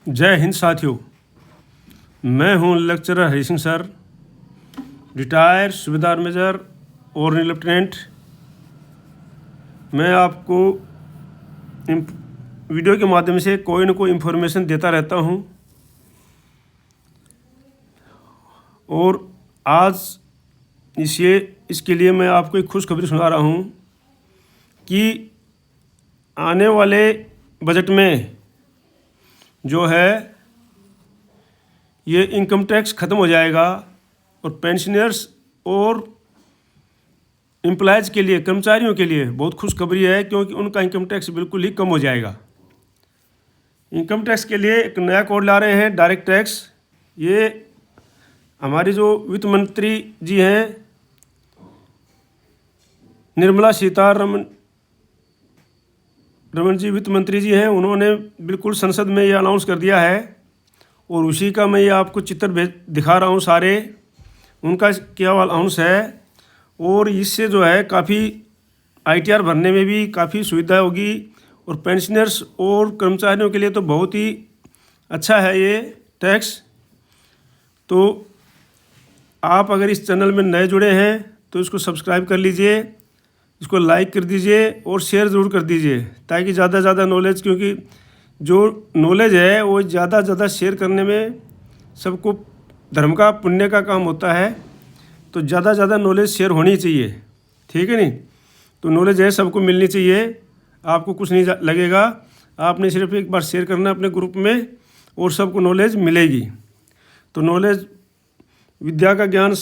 जय हिंद साथियों, मैं हूं lecturer Hari Singh sir, retired सूबेदार मेजर और लेफ्टिनेंट। मैं आपको वीडियो के माध्यम से कोई न कोई इन्फॉर्मेशन देता रहता हूं और आज इसके लिए मैं आपको एक खुशखबरी सुना रहा हूं कि आने वाले बजट में जो है ये इनकम टैक्स ख़त्म हो जाएगा और पेंशनर्स और एम्प्लॉयज़ के लिए, कर्मचारियों के लिए बहुत खुशखबरी है, क्योंकि उनका इनकम टैक्स बिल्कुल ही कम हो जाएगा। इनकम टैक्स के लिए एक नया कोड ला रहे हैं, डायरेक्ट टैक्स। ये हमारी जो वित्त मंत्री जी हैं निर्मला सीतारमण जी, वित्त मंत्री जी हैं, उन्होंने बिल्कुल संसद में ये अनाउंस कर दिया है और उसी का मैं ये आपको चित्र दिखा रहा हूँ। सारे उनका क्या अनाउंस है और इससे जो है काफ़ी ITR भरने में भी काफ़ी सुविधा होगी और पेंशनर्स और कर्मचारियों के लिए तो बहुत ही अच्छा है ये टैक्स। तो आप अगर इस चैनल में नए जुड़े हैं तो इसको सब्सक्राइब कर लीजिए, इसको लाइक कर दीजिए और शेयर ज़रूर कर दीजिए, ताकि ज़्यादा से ज़्यादा नॉलेज, क्योंकि जो नॉलेज है वो ज़्यादा से ज़्यादा शेयर करने में सबको धर्म का पुण्य का काम होता है। तो ज़्यादा से ज़्यादा नॉलेज शेयर होनी चाहिए, ठीक है नहीं? तो नॉलेज है सबको मिलनी चाहिए, आपको कुछ नहीं लगेगा, आपने सिर्फ एक बार शेयर करना अपने ग्रुप में और सबको नॉलेज मिलेगी। तो नॉलेज, विद्या का दान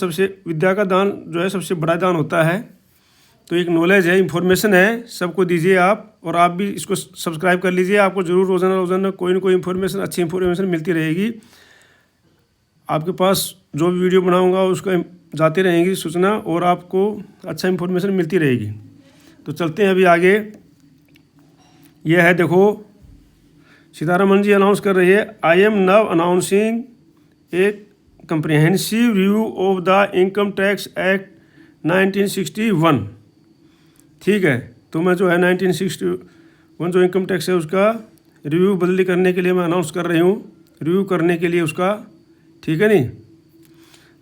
जो है सबसे बड़ा दान होता है। तो एक नॉलेज है, इन्फॉर्मेशन है, सबको दीजिए आप, और आप भी इसको सब्सक्राइब कर लीजिए। आपको ज़रूर रोज़ाना कोई ना कोई इन्फॉर्मेशन, अच्छी इन्फॉर्मेशन मिलती रहेगी। आपके पास जो भी वीडियो बनाऊंगा उसको जाती रहेंगी सूचना और आपको अच्छा इन्फॉर्मेशन मिलती रहेगी। तो चलते हैं अभी आगे। यह है, देखो, सीतारमण जी अनाउंस कर रही है, I am now announcing A comprehensive review of the income tax act 1961। ठीक है, तो मैं जो है 1961 जो इनकम टैक्स है उसका रिव्यू बदली करने के लिए मैं अनाउंस कर रही हूँ, रिव्यू करने के लिए उसका, ठीक है नहीं?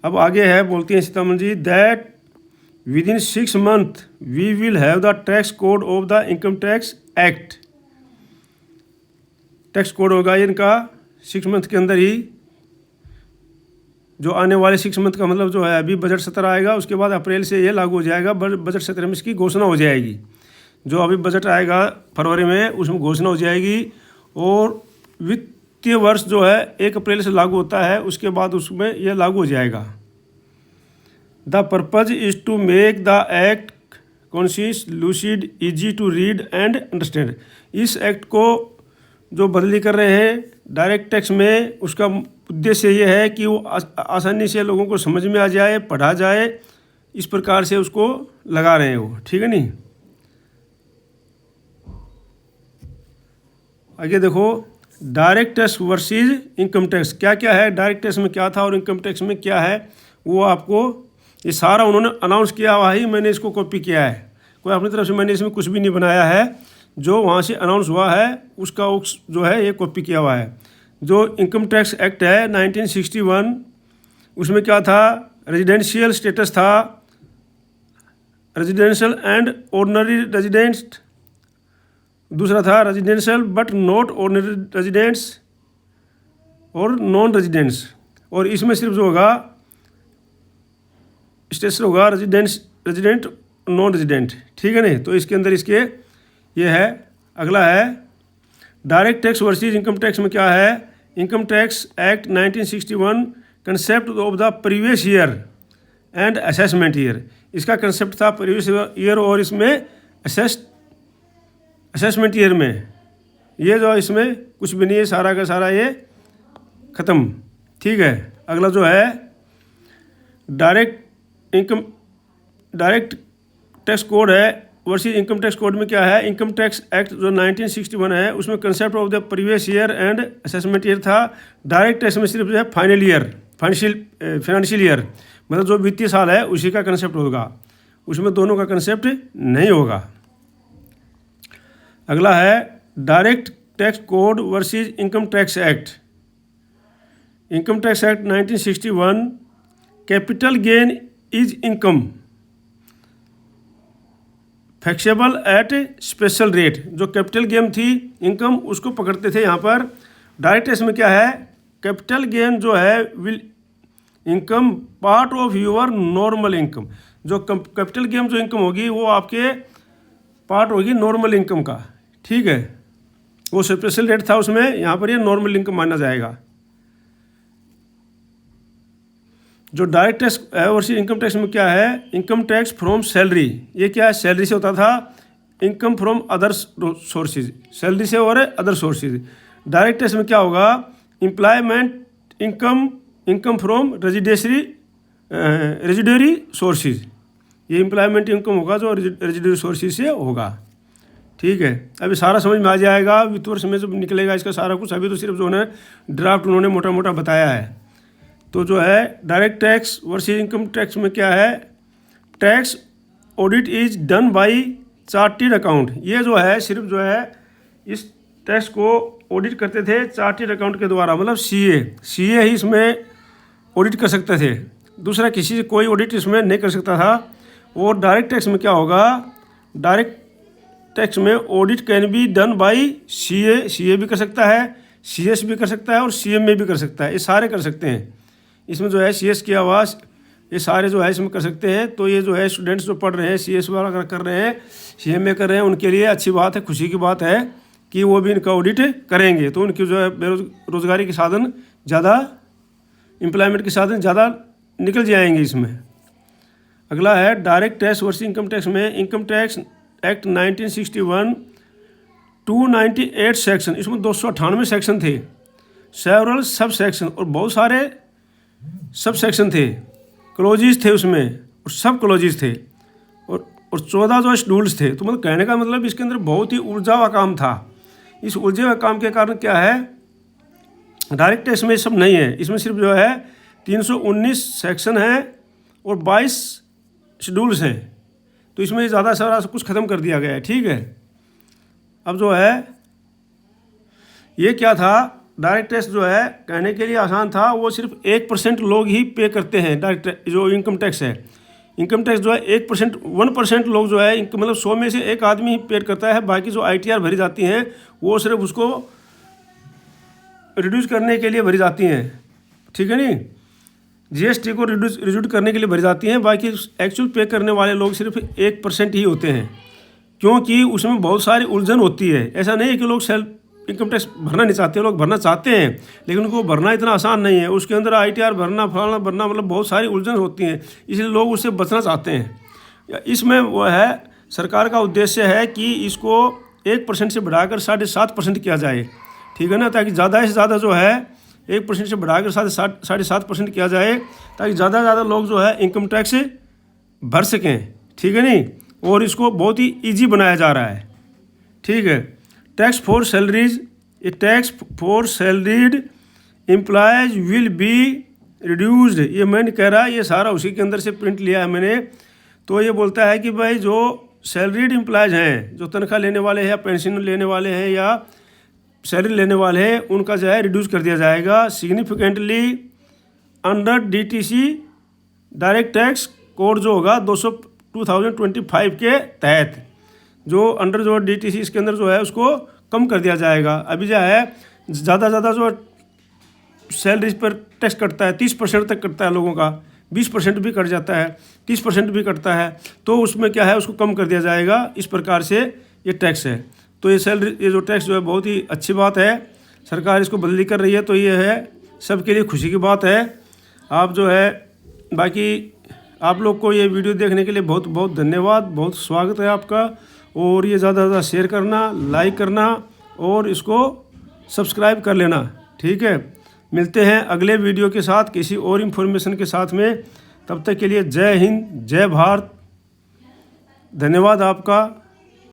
अब आगे है, बोलती हैं Sitharaman ji, that within 6 months we will have the tax code of the income tax act. Tax code होगा इनका 6 months के अंदर ही, जो आने वाले 6 months का मतलब जो है, अभी बजट सत्र आएगा, उसके बाद अप्रैल से ये लागू हो जाएगा। बजट सत्र में इसकी घोषणा हो जाएगी। जो अभी बजट आएगा फरवरी में, उसमें घोषणा हो जाएगी और वित्तीय वर्ष जो है 1 अप्रैल से लागू होता है, उसके बाद उसमें यह लागू हो जाएगा। The purpose is to make the act concise, lucid, easy to read and understand. इस एक्ट को जो बदली कर रहे हैं डायरेक्ट टैक्स में, उसका उद्देश्य ये है कि वो आसानी से लोगों को समझ में आ जाए, पढ़ा जाए, इस प्रकार से उसको लगा रहे हैं वो, ठीक है नहीं? आगे देखो, direct tax versus income tax. क्या क्या है डायरेक्ट टैक्स में, क्या था और इनकम टैक्स में क्या है, वो आपको ये सारा उन्होंने अनाउंस किया हुआ ही, मैंने इसको कॉपी किया है। कोई अपनी तरफ से मैंने इसमें कुछ भी नहीं बनाया है, जो वहाँ से अनाउंस हुआ है उसका जो है ये कॉपी किया हुआ है। जो इनकम टैक्स एक्ट है 1961, उसमें क्या था, रेजिडेंशियल स्टेटस था, रेजिडेंशियल एंड ऑर्डिनरी रेजिडेंट, दूसरा था residential but not ordinary residents और नॉन रेजिडेंट्स। और इसमें सिर्फ जो होगा स्टेटस होगा रेजिडेंट नॉन रेजिडेंट, ठीक है नहीं? तो इसके अंदर इसके ये है। अगला है direct tax versus income tax में क्या है, income tax act 1961 concept of the previous year and assessment year. इसका कंसेप्ट था प्रीवियस ईयर और इसमें असेसमेंट ईयर में ये जो इसमें कुछ भी नहीं है, सारा का सारा ये ख़त्म, ठीक है। अगला जो है डायरेक्ट टैक्स कोड है वर्सेस इनकम टैक्स कोड में क्या है, इनकम टैक्स एक्ट जो 1961 है उसमें concept of the previous year and assessment year था। डायरेक्ट टैक्स में सिर्फ जो है फाइनेंशियल ईयर, मतलब जो वित्तीय साल है उसी का कंसेप्ट होगा, उसमें दोनों का कंसेप्ट नहीं होगा। अगला है direct tax code versus income tax act income tax act 1961, capital gain is income taxable at special rate. जो कैपिटल गेन थी इनकम उसको पकड़ते थे यहाँ पर। डायरेक्ट टैक्स में क्या है, कैपिटल गेन जो है will income part of your normal income. जो कैपिटल गेन जो इनकम होगी वो आपके पार्ट होगी नॉर्मल इनकम का, ठीक है। वो स्पेशल रेट था उसमें, यहाँ पर ये नॉर्मल इनकम माना जाएगा। जो डायरेक्ट टैक्स है वर्सेस इनकम टैक्स में क्या है, इनकम टैक्स फ्रॉम सैलरी, ये क्या है, सैलरी से होता था। Income from other sources, salary से और अदर सोर्सेज। डायरेक्ट टैक्स में क्या होगा, employment income, income from residuary sources. ये एम्प्लॉयमेंट इनकम होगा जो रेजिडरी सोर्सेज से होगा, ठीक है। अभी सारा समझ में आ जाएगा, वित्त वर्ष में जब निकलेगा इसका सारा कुछ। अभी तो सिर्फ जो है ड्राफ्ट उन्होंने मोटा मोटा बताया है। तो जो है direct tax versus income tax में क्या है, tax audit is done by chartered account. ये जो है सिर्फ जो है इस टैक्स को ऑडिट करते थे चार्टेड अकाउंट के द्वारा, मतलब सीए ही इसमें ऑडिट कर सकते थे, दूसरा किसी से कोई ऑडिट इसमें नहीं कर सकता था। और डायरेक्ट टैक्स में क्या होगा, डायरेक्ट टैक्स में audit can be done by CA भी कर सकता है, सीएस भी कर सकता है और सीएमए भी कर सकता है। ये सारे कर सकते हैं इसमें जो है, सीएस की आवाज़ ये सारे जो है इसमें कर सकते हैं। तो ये जो है स्टूडेंट्स जो पढ़ रहे हैं, सीएस वाला कर रहे हैं, सीएमए कर रहे हैं, उनके लिए अच्छी बात है, खुशी की बात है कि वो भी इनका ऑडिट करेंगे। तो उनकी जो है बेरोजगारी के साधन ज़्यादा, एम्प्लॉयमेंट के साधन ज़्यादा निकल जाएंगे इसमें। अगला है direct tax versus income tax में इनकम टैक्स एक्ट 1961 298 सेक्शन, इसमें 298 सेक्शन थे, सेवरल सब सेक्शन और बहुत सारे सब सेक्शन थे, क्लोजिज थे उसमें और सब क्लोजिज थे और 14 जो शेड्यूल्स थे। तो मतलब कहने का मतलब इसके अंदर बहुत ही उलझा हुआ काम था। इस उलझे हुए काम के कारण क्या है, डायरेक्ट टैक्स में सब नहीं है, इसमें सिर्फ जो है 319 सेक्शन है और 22 शेड्यूल्स हैं। तो इसमें ज़्यादा सारा कुछ ख़त्म कर दिया गया है, ठीक है। अब जो है ये क्या था, डायरेक्ट टैक्स जो है कहने के लिए आसान था, वो सिर्फ 1% लोग ही पे करते हैं डायरेक्ट जो इनकम टैक्स है। इनकम टैक्स जो है 1% लोग जो है मतलब 100 में से एक आदमी ही पे करता है। बाकी जो ITR भरी जाती हैं वो सिर्फ उसको रिड्यूस करने के लिए भरी जाती हैं, ठीक है नहीं, GST को रिड्यूस करने के लिए भरी जाती हैं। बाकी एक्चुअल पे करने वाले लोग सिर्फ 1% ही होते हैं, क्योंकि उसमें बहुत सारी उलझन होती है। ऐसा नहीं है कि लोग सेल्फ इनकम टैक्स भरना नहीं चाहते, लोग भरना चाहते हैं, लेकिन उनको भरना इतना आसान नहीं है। उसके अंदर ITR भरना, फलाना भरना, मतलब बहुत सारी उलझन होती हैं, इसलिए लोग उससे बचना चाहते हैं। इसमें वो है सरकार का उद्देश्य है कि इसको 1% से बढ़ाकर 7.5% किया जाए, ठीक है ना, ताकि ज़्यादा से ज़्यादा जो है 1% से बढ़ाकर 7.5% किया जाए, ताकि ज़्यादा से ज़्यादा लोग जो है इनकम टैक्स भर सकें, ठीक है नहीं। और इसको बहुत ही ईजी बनाया जा रहा है, ठीक है। Tax for salaries, A tax for salaried employees will be reduced. ये मैं नहीं कह रहा, ये सारा उसी के अंदर से प्रिंट लिया है मैंने। तो ये बोलता है कि भाई जो सैलरीड एम्प्लॉयज हैं, जो तनख्वाह लेने वाले हैं या पेंशन लेने वाले हैं या सैलरी लेने वाले हैं, उनका जो है रिड्यूस कर दिया जाएगा significantly under DTC direct tax code जो होगा 2025 के तहत, जो अंडर जो DTC इसके अंदर जो है उसको कम कर दिया जाएगा। अभी जो है ज़्यादा जो सैलरी पर टैक्स कटता है 30% तक कटता है लोगों का, 20% भी कट जाता है, 30% भी कटता है। तो उसमें क्या है, उसको कम कर दिया जाएगा। इस प्रकार से ये टैक्स है। तो ये सैलरी, ये जो टैक्स जो है बहुत ही अच्छी बात है, सरकार इसको बदली कर रही है, तो ये है सबके लिए खुशी की बात है। आप जो है बाकी आप लोग को ये वीडियो देखने के लिए बहुत बहुत धन्यवाद, बहुत स्वागत है आपका। और ये ज़्यादा से ज़्यादा शेयर करना, लाइक करना और इसको सब्सक्राइब कर लेना, ठीक है। मिलते हैं अगले वीडियो के साथ किसी और इन्फॉर्मेशन के साथ में। तब तक के लिए जय हिंद, जय भारत, धन्यवाद आपका।